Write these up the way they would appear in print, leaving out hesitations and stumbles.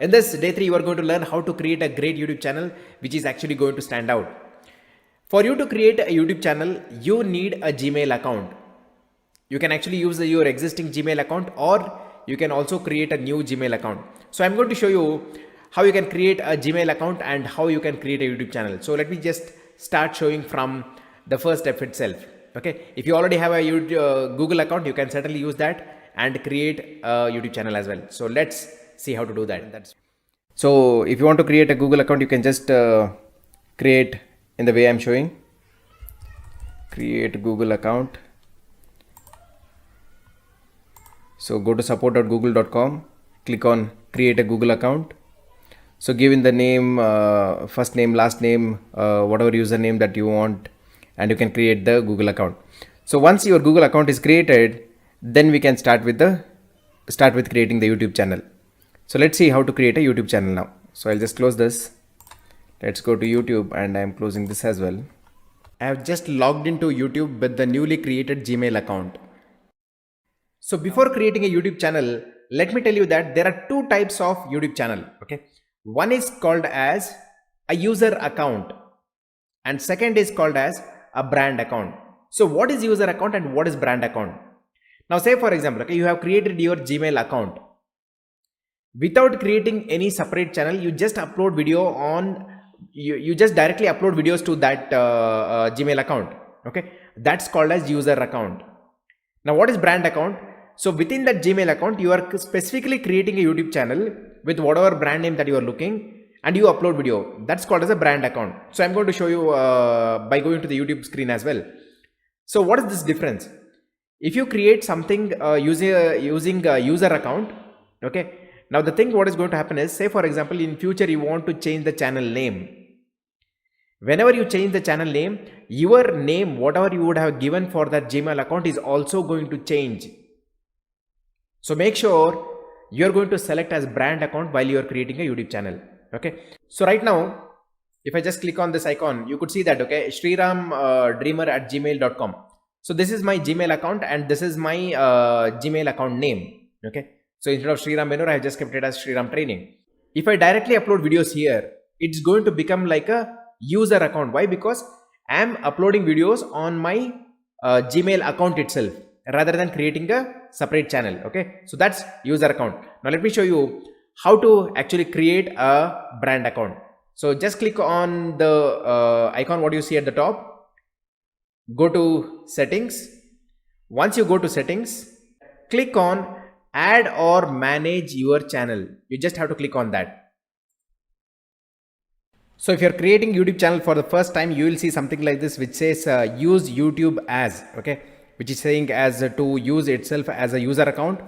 In this day 3, you are going to learn how to create a great YouTube channel which is actually going to stand out. For you to create a YouTube channel, you need a Gmail account. You can actually use your existing Gmail account, or you can also create a new Gmail account. So I'm going to show you how you can create a Gmail account and how you can create a YouTube channel. So let me just start showing from the first step itself. Okay, if you already have a Google account, you can certainly use that and create a YouTube channel as well. So let's see how to do that. So if you want to create a Google account, you can just create in the way I'm showing. Create Google account. So go to support.google.com, click on create a Google account. So give in the name, first name, last name, whatever username that you want, and you can create the Google account. So once your Google account is created, then we can start with creating the YouTube channel. So let's see how to create a YouTube channel now. So I'll just close this. Let's go to YouTube, and I'm closing this as well. I have just logged into YouTube with the newly created Gmail account. So before creating a YouTube channel, let me tell you that there are two types of YouTube channel. Okay, one is called as a user account, and second is called as a brand account. So what is user account and what is brand account? Now say for example, okay, you have created your Gmail account. Without creating any separate channel, you just upload video on, you just directly upload videos to that Gmail account. Okay, that's called as user account. Now what is brand account? So within that Gmail account, you are specifically creating a YouTube channel with whatever brand name that you are looking, and you upload video. That's called as a brand account. So I'm going to show you by going to the YouTube screen as well. So what is this difference? If you create something using a user account, okay, now the thing what is going to happen is, say for example, in future you want to change the channel name. Whenever you change the channel name, your name, whatever you would have given for that Gmail account, is also going to change. So make sure you're going to select as brand account while you're creating a YouTube channel. Okay. So right now, if I just click on this icon, you could see that, okay, Sriram dreamer at gmail.com. So this is my Gmail account, and this is my Gmail account name. Okay. So instead of Sriram Benur, I have just kept it as Sriram Training. If I directly upload videos here, it's going to become like a user account. Why? Because I am uploading videos on my Gmail account itself, rather than creating a separate channel. Okay, so that's user account. Now let me show you how to actually create a brand account. So just click on the icon what you see at the top, go to settings. Once you go to settings, click on add or manage your channel. You just have to click on that. So if you're creating YouTube channel for the first time, you will see something like this which says use YouTube as, okay, which is saying as to use itself as a user account.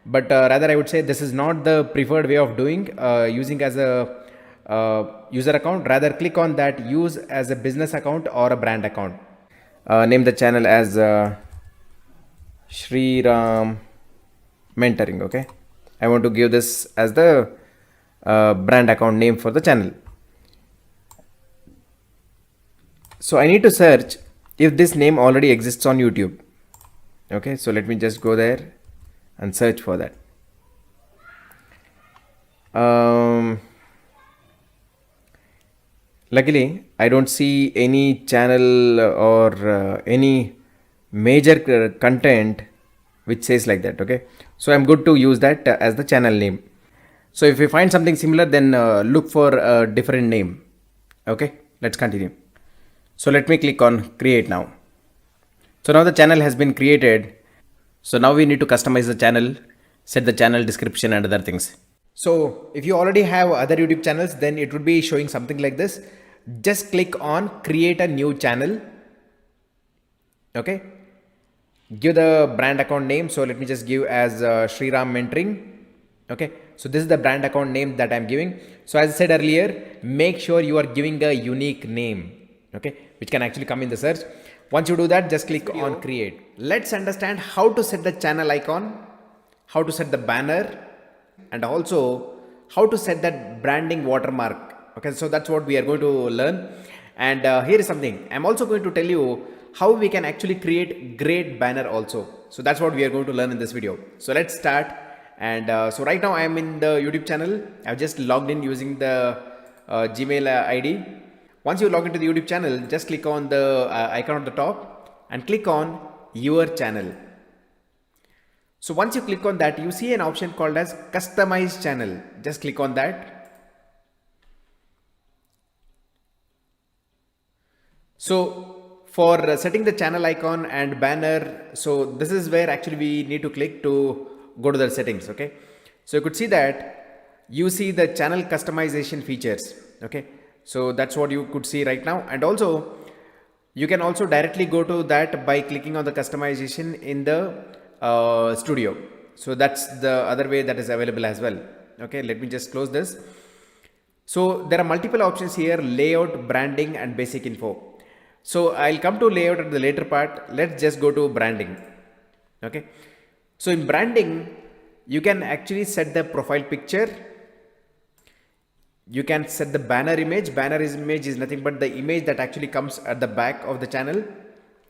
But rather I would say this is not the preferred way of doing using as a user account. Rather click on that use as a business account or a brand account. Name the channel as Sriram Mentoring. Okay, I want to give this as the brand account name for the channel. So I need to search if this name already exists on YouTube. Okay, so let me just go there and search for that. Luckily, I don't see any channel or any major content which says like that. Okay, so I'm good to use that as the channel name. So if you find something similar, then look for a different name. Okay, let's continue. So let me click on create now. So now the channel has been created. So now we need to customize the channel, set the channel description and other things. So if you already have other YouTube channels, then it would be showing something like this. Just click on create a new channel. Okay. Give the brand account name. So let me just give as Sriram Mentoring. Okay. So this is the brand account name that I'm giving. So as I said earlier, make sure you are giving a unique name. Okay, which can actually come in the search. Once you do that, just click on create. Let's understand how to set the channel icon, how to set the banner, and also how to set that branding watermark. Okay, so that's what we are going to learn. And here is something. I'm also going to tell you how we can actually create great banner also. So that's what we are going to learn in this video. So let's start And so right now I am in the YouTube channel. I've just logged in using the Gmail ID. Once you log into the YouTube channel, just click on the icon at the top and click on your channel. So once you click on that, you see an option called as customize channel. Just click on that. So for setting the channel icon and banner, so this is where actually we need to click to go to the settings. Okay, so you could see that you see the channel customization features. Okay, so that's what you could see right now. And also you can also directly go to that by clicking on the customization in the studio. So that's the other way that is available as well. Okay, let me just close this. So there are multiple options here: layout, branding, and basic info. So I'll come to layout at the later part. Let's just go to branding. Okay, so in branding you can actually set the profile picture. You can set the banner image. Banner image is nothing but the image that actually comes at the back of the channel.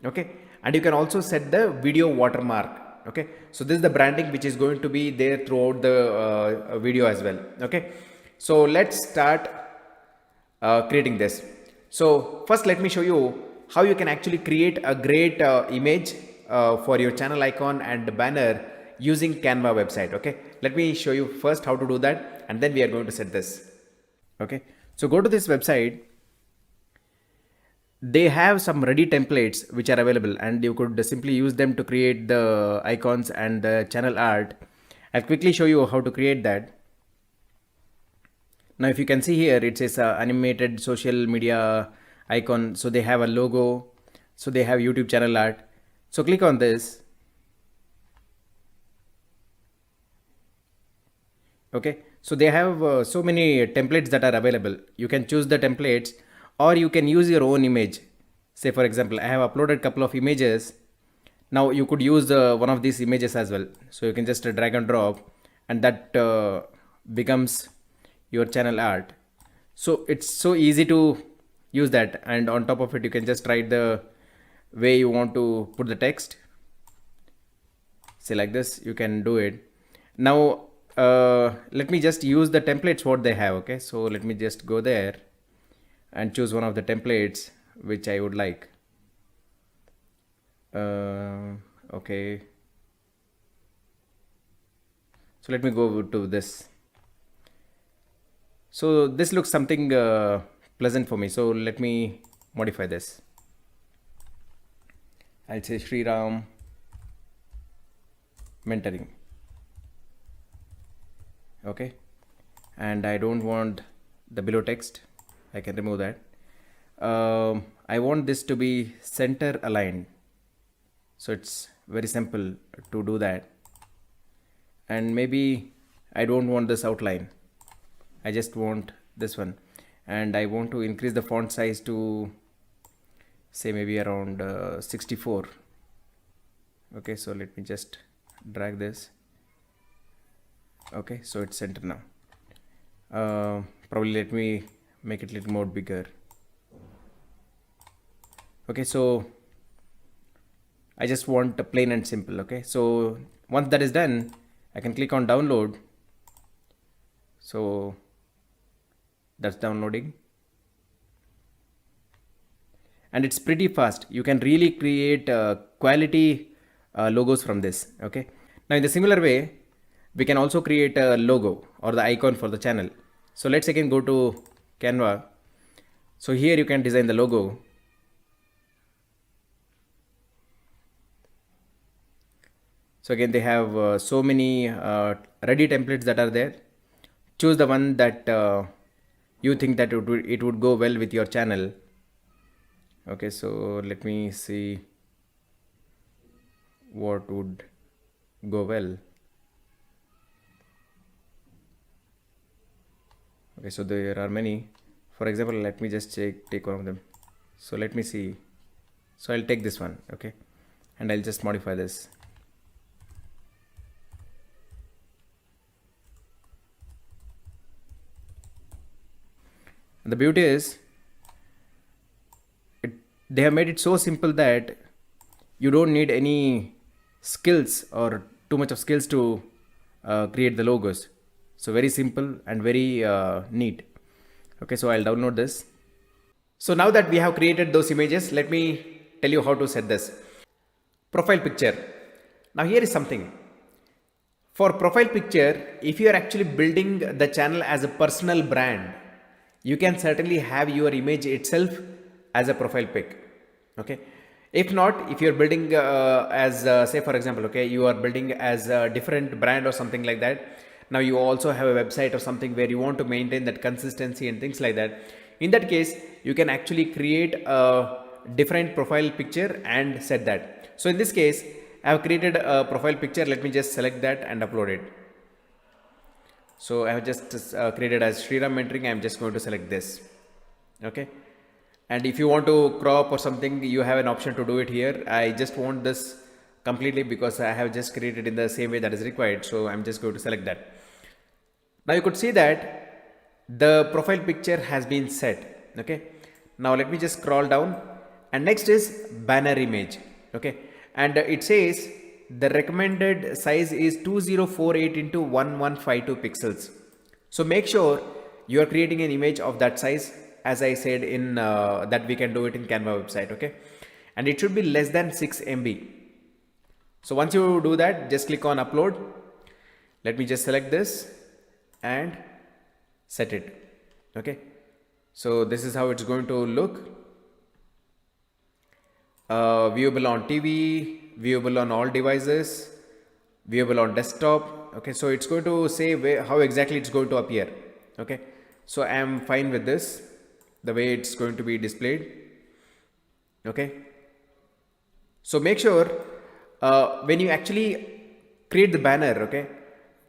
Okay, and you can also set the video watermark. Okay, so this is the branding which is going to be there throughout the video as well. Okay, so let's start creating this. So first let me show you how you can actually create a great image for your channel icon and banner using Canva website. Okay, let me show you first how to do that, and then we are going to set this. Okay, so go to this website. They have some ready templates which are available, and you could simply use them to create the icons and the channel art. I'll quickly show you how to create that. Now if you can see here, it says animated social media icon. So they have a logo, so they have YouTube channel art. So click on this. Okay, so they have so many templates that are available. You can choose the templates, or you can use your own image. Say for example, I have uploaded a couple of images. Now you could use one of these images as well. So you can just drag and drop, and that becomes your channel art. So it's so easy to use that, and on top of it you can just write the way you want to put the text. Say like this, you can do it. Now let me just use the templates what they have. Okay, so let me just go there and choose one of the templates which I would like. Okay, so let me go to this. So this looks something pleasant for me, so let me modify this. I'll say Sriram mentoring. Okay, and I don't want the below text. I can remove that. I want this to be center aligned, so it's very simple to do that. And maybe I don't want this outline, I just want this one, and I want to increase the font size to say maybe around 64. Okay, so let me just drag this. Okay, so it's center now. Probably let me make it a little more bigger. Okay, so I just want a plain and simple. Okay, so once that is done, I can click on download. So that's downloading, and it's pretty fast. You can really create quality logos from this. Okay, now in the similar way we can also create a logo or the icon for the channel. So let's again go to Canva. So here you can design the logo. So again they have so many ready templates that are there. Choose the one that you think that it would go well with your channel. Okay, so let me see what would go well. Okay, so there are many. For example, let me just take one of them. So let me see. So I'll take this one. Okay, and I'll just modify this. And the beauty is they have made it so simple that you don't need any skills or too much of skills to create the logos. So very simple and very neat. Okay, so I'll download this. So now that we have created those images, let me tell you how to set this. Profile picture. Now here is something. For profile picture, if you are actually building the channel as a personal brand, you can certainly have your image itself as a profile pic. Okay. If not, if you're building as say for example, okay, you are building as a different brand or something like that. Now you also have a website or something where you want to maintain that consistency and things like that. In that case, you can actually create a different profile picture and set that. So in this case, I have created a profile picture. Let me just select that and upload it. So I have just created as Sriram mentoring. I am just going to select this. Okay. And if you want to crop or something, you have an option to do it here. I just want this completely because I have just created in the same way that is required. So I'm just going to select that. Now you could see that the profile picture has been set. Okay. Now let me just scroll down, and next is banner image. Okay. And it says the recommended size is 2048 into 1152 pixels. So make sure you are creating an image of that size, as I said in that we can do it in Canva website. Okay. And it should be less than 6 MB. So once you do that, just click on upload. Let me just select this and set it. Okay. So this is how it's going to look. Viewable on TV, viewable on all devices, viewable on desktop. Okay, so it's going to say how exactly it's going to appear. Okay, so I am fine with this, the way it's going to be displayed. Okay, so make sure when you actually create the banner, okay,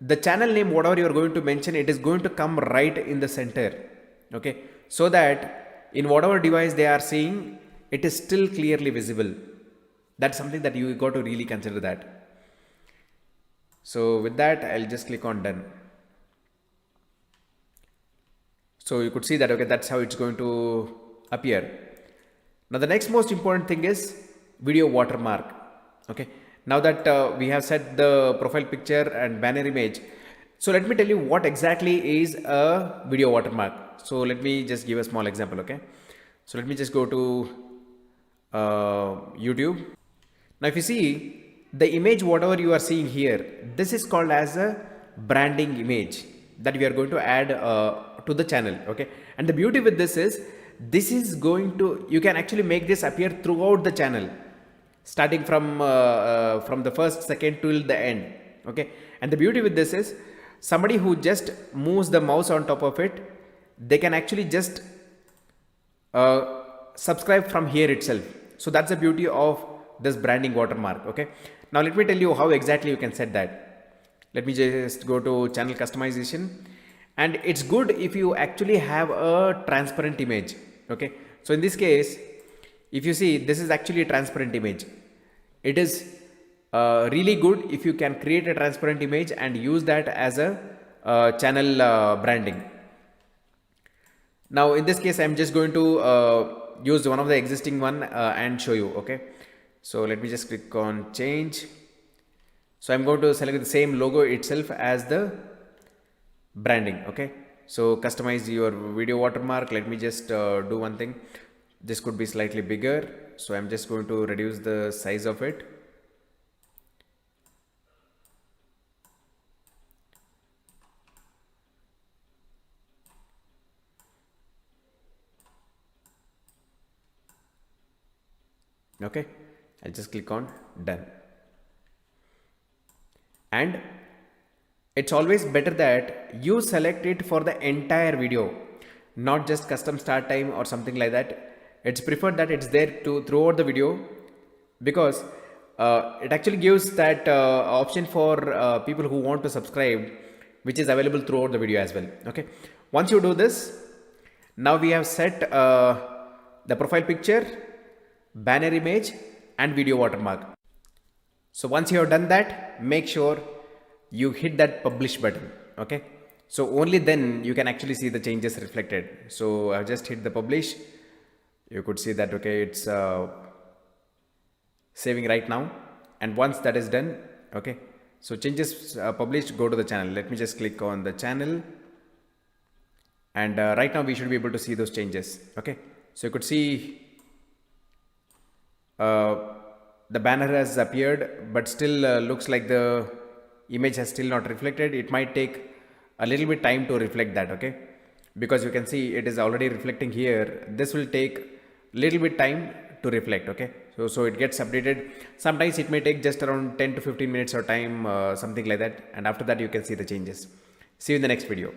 the channel name, whatever you are going to mention, it is going to come right in the center. Okay, so that in whatever device they are seeing, it is still clearly visible. That's something that you got to really consider that. So with that, I'll just click on done. So you could see that, okay, that's how it's going to appear. Now the next most important thing is video watermark. Okay. Now that we have set the profile picture and banner image, so let me tell you what exactly is a video watermark. So let me just give a small example. Okay. So let me just go to YouTube. Now if you see the image, whatever you are seeing here, this is called as a branding image that we are going to add to the channel. Okay, and the beauty with this is going to, you can actually make this appear throughout the channel, starting from the first second till the end. Okay, and the beauty with this is somebody who just moves the mouse on top of it, they can actually just subscribe from here itself. So that's the beauty of this branding watermark. Okay, now let me tell you how exactly you can set that. Let me just go to channel customization, and it's good if you actually have a transparent image. Okay, so in this case, if you see, this is actually a transparent image. It is really good if you can create a transparent image and use that as a channel branding. Now in this case, I'm just going to use one of the existing one and show you. Okay, so let me just click on change. So I'm going to select the same logo itself as the branding. Okay, so customize your video watermark. Let me just do one thing. This could be slightly bigger, so I'm just going to reduce the size of it. Okay, I'll just click on done. And it's always better that you select it for the entire video, not just custom start time or something like that. It's preferred that it's there throughout the video, because it actually gives that option for people who want to subscribe, which is available throughout the video as well. Okay, once you do this, now we have set the profile picture, banner image and video watermark. So once you have done that, make sure you hit that publish button. Okay, so only then you can actually see the changes reflected. So I've just hit the publish. You could see that, okay, it's saving right now. And once that is done, okay, So changes published, go to the channel. Let me just click on the channel, and right now we should be able to see those changes. Okay, so you could see the banner has appeared, but still looks like the image has still not reflected. It might take a little bit time to reflect that. Okay, because you can see it is already reflecting here. This will take little bit time to reflect. Okay, so it gets updated. Sometimes it may take just around 10 to 15 minutes or time, something like that, and after that you can see the changes. See you in the next video.